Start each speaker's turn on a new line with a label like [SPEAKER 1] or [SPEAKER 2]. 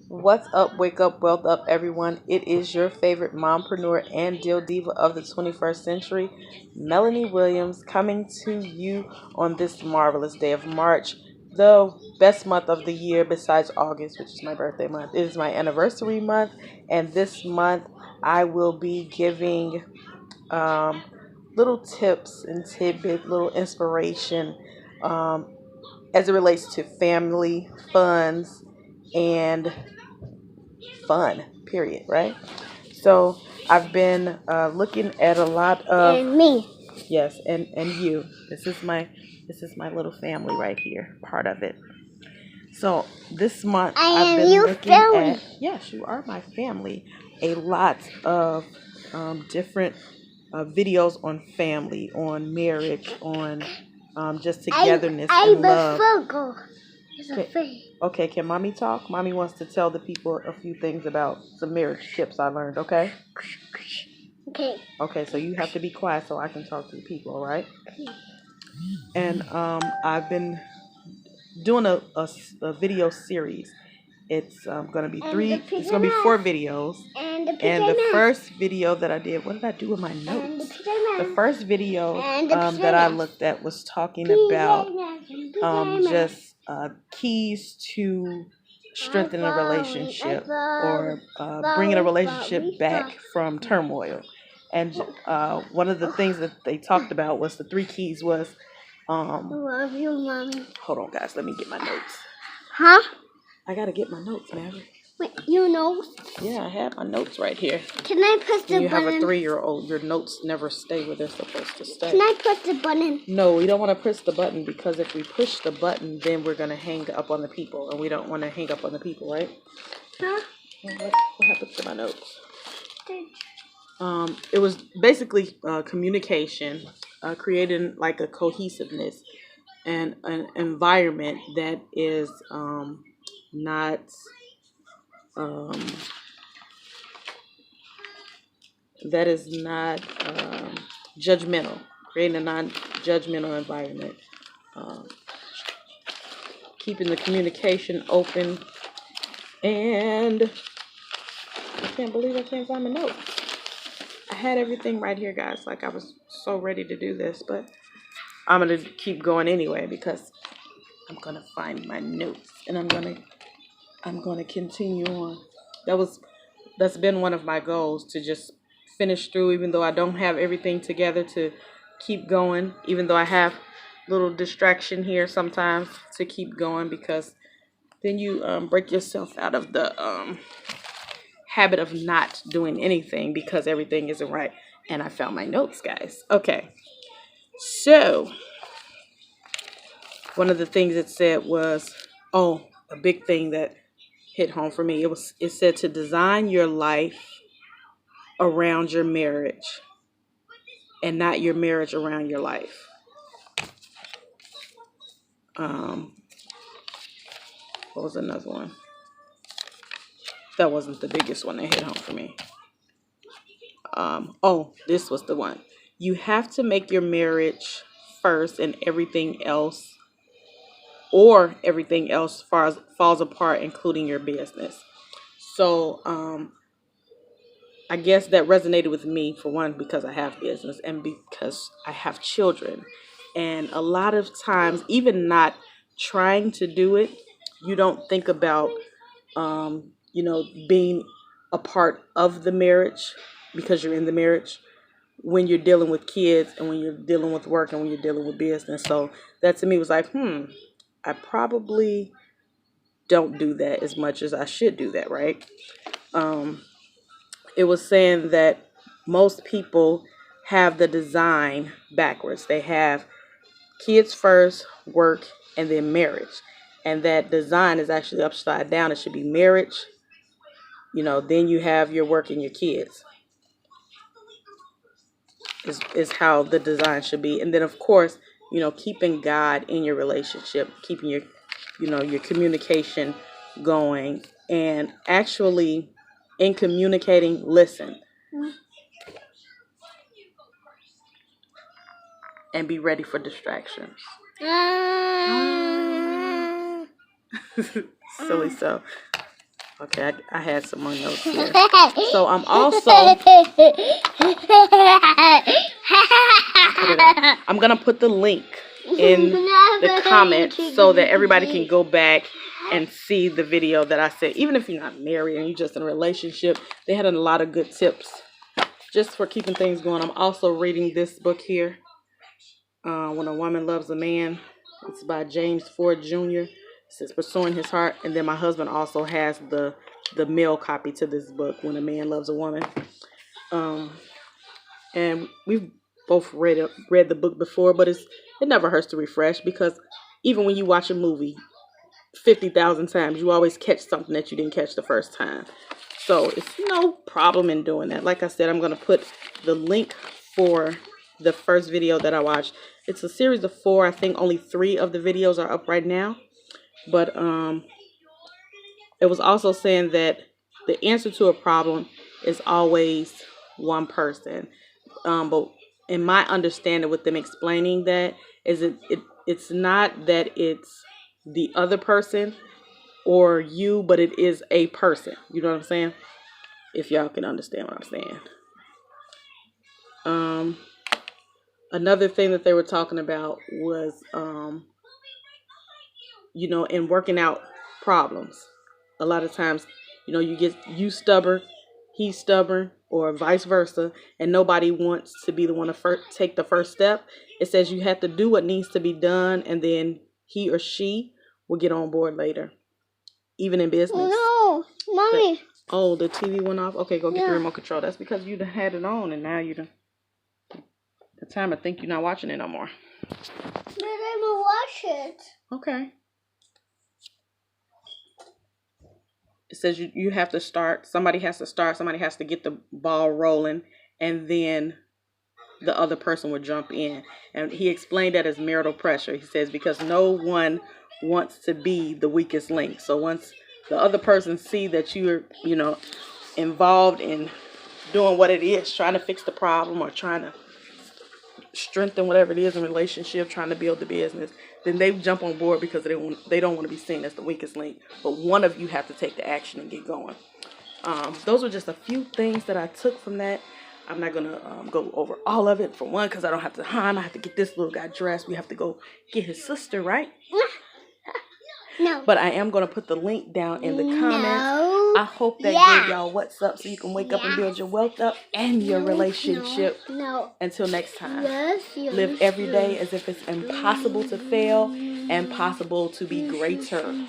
[SPEAKER 1] What's up, wake up, wealth up, everyone. It is your favorite mompreneur and deal diva of the 21st century, Melanie Williams, coming to you on this marvelous day of March, the best month of the year besides August, which is my birthday month. It is my anniversary month, and this month I will be giving little tips and tidbits, little inspiration as it relates to family, funds, and fun, period, right? So I've been looking at a lot of
[SPEAKER 2] And me.
[SPEAKER 1] yes, and you. This is my little family right here, part of it. So this month I've been looking at, yes, you are my family, a lot of different videos on family, on marriage, on just togetherness and love. Okay, can mommy talk? Mommy wants to tell the people a few things about some marriage tips I learned, okay?
[SPEAKER 2] Okay.
[SPEAKER 1] Okay, so you have to be quiet so I can talk to the people, all right? And I've been doing a video series. It's gonna be it's gonna be 4 videos. And the first video that I did, what did I do with my notes? The first video that I looked at was talking about just keys to strengthening a relationship or bringing a relationship back from turmoil. And one of the things that they talked about was the 3 keys was
[SPEAKER 2] Love you, mommy.
[SPEAKER 1] hold on, guys, let me get my notes.
[SPEAKER 2] Huh?
[SPEAKER 1] I gotta get my notes, man.
[SPEAKER 2] Wait, you know?
[SPEAKER 1] Yeah, I have my notes right here.
[SPEAKER 2] Can I press the
[SPEAKER 1] When you
[SPEAKER 2] button?
[SPEAKER 1] have a 3-year-old, your notes never stay where they're supposed to stay.
[SPEAKER 2] Can I press the button?
[SPEAKER 1] No, we don't want to press the button because if we push the button, then we're gonna hang up on the people, and we don't want to hang up on the people, right?
[SPEAKER 2] Huh?
[SPEAKER 1] What happened to my notes? It was basically communication, creating like a cohesiveness and an environment that is not judgmental, creating a non-judgmental environment, keeping the communication open, and I can't believe I can't find my notes. I had everything right here, guys. Like, I was so ready to do this, but I'm gonna keep going anyway because I'm gonna find my notes and I'm gonna continue on. That's been one of my goals, to just finish through, even though I don't have everything together, to keep going, even though I have little distraction here sometimes, to keep going, because then you break yourself out of the habit of not doing anything because everything isn't right. And I found my notes, guys. Okay, so one of the things it said was, a big thing that hit home for me, it said to design your life around your marriage and not your marriage around your life. What was another one? That wasn't the biggest one that hit home for me. This was the one. You have to make your marriage first, and everything else falls apart, including your business. So I guess that resonated with me, for one, because I have business and because I have children. And a lot of times, even not trying to do it, you don't think about, being a part of the marriage because you're in the marriage when you're dealing with kids and when you're dealing with work and when you're dealing with business. So that to me was like, I probably don't do that as much as I should do that, right? It was saying that most people have the design backwards. They have kids first, work, and then marriage. And that design is actually upside down. It should be marriage, then you have your work and your kids. Is how the design should be. And then, of course, keeping God in your relationship, keeping your communication going, and actually in communicating, listen. And be ready for distractions. Silly. So Okay, I had some more notes here. So I'm also I'm gonna put the link in the comments so that everybody can go back and see the video that I said. Even if you're not married and you're just in a relationship, they had a lot of good tips just for keeping things going. I'm also reading this book here, When a Woman Loves a Man. It's by James Ford Jr. It says Pursuing His Heart. And then my husband also has the male copy to this book, When a Man Loves a Woman. And we've both read the book before, but it never hurts to refresh, because even when you watch a movie 50,000 times, you always catch something that you didn't catch the first time. So it's no problem in doing that. Like I said, I'm going to put the link for the first video that I watched. It's a series of 4. I think only 3 of the videos are up right now. But it was also saying that the answer to a problem is always one person. But in my understanding with them explaining that, is it's not that it's the other person or you, but it is a person. You know what I'm saying? If y'all can understand what I'm saying. Another thing that they were talking about was, in working out problems. A lot of times, you stubborn, he's stubborn, or vice versa, and nobody wants to be the one to take the first step. It says you have to do what needs to be done, and then he or she will get on board later, even in business.
[SPEAKER 2] No, Mommy.
[SPEAKER 1] The TV went off? Okay, go get the remote control. That's because you done had it on, and now you done. The time I think you're not watching it no more.
[SPEAKER 2] But I'm gonna watch it.
[SPEAKER 1] Okay. It says you have to start. Somebody has to start. Somebody has to get the ball rolling, and then the other person will jump in. And he explained that as marital pressure. He says because no one wants to be the weakest link. So once the other person see that you're, involved in doing what it is, trying to fix the problem or trying to strengthen whatever it is in relationship, trying to build the business, then they jump on board because they don't want to be seen as the weakest link. But one of you have to take the action and get going. Those were just a few things that I took from that. I'm not gonna go over all of it, for one, because I don't have time. I have to get this little guy dressed. We have to go get his sister, right?
[SPEAKER 2] No.
[SPEAKER 1] But I am gonna put the link down in the comments.
[SPEAKER 2] No.
[SPEAKER 1] I hope that gave y'all what's up, so you can wake up and build your wealth up and your relationship.
[SPEAKER 2] No.
[SPEAKER 1] Until next time,
[SPEAKER 2] Yes.
[SPEAKER 1] live every day as if it's impossible to fail and possible to be greater.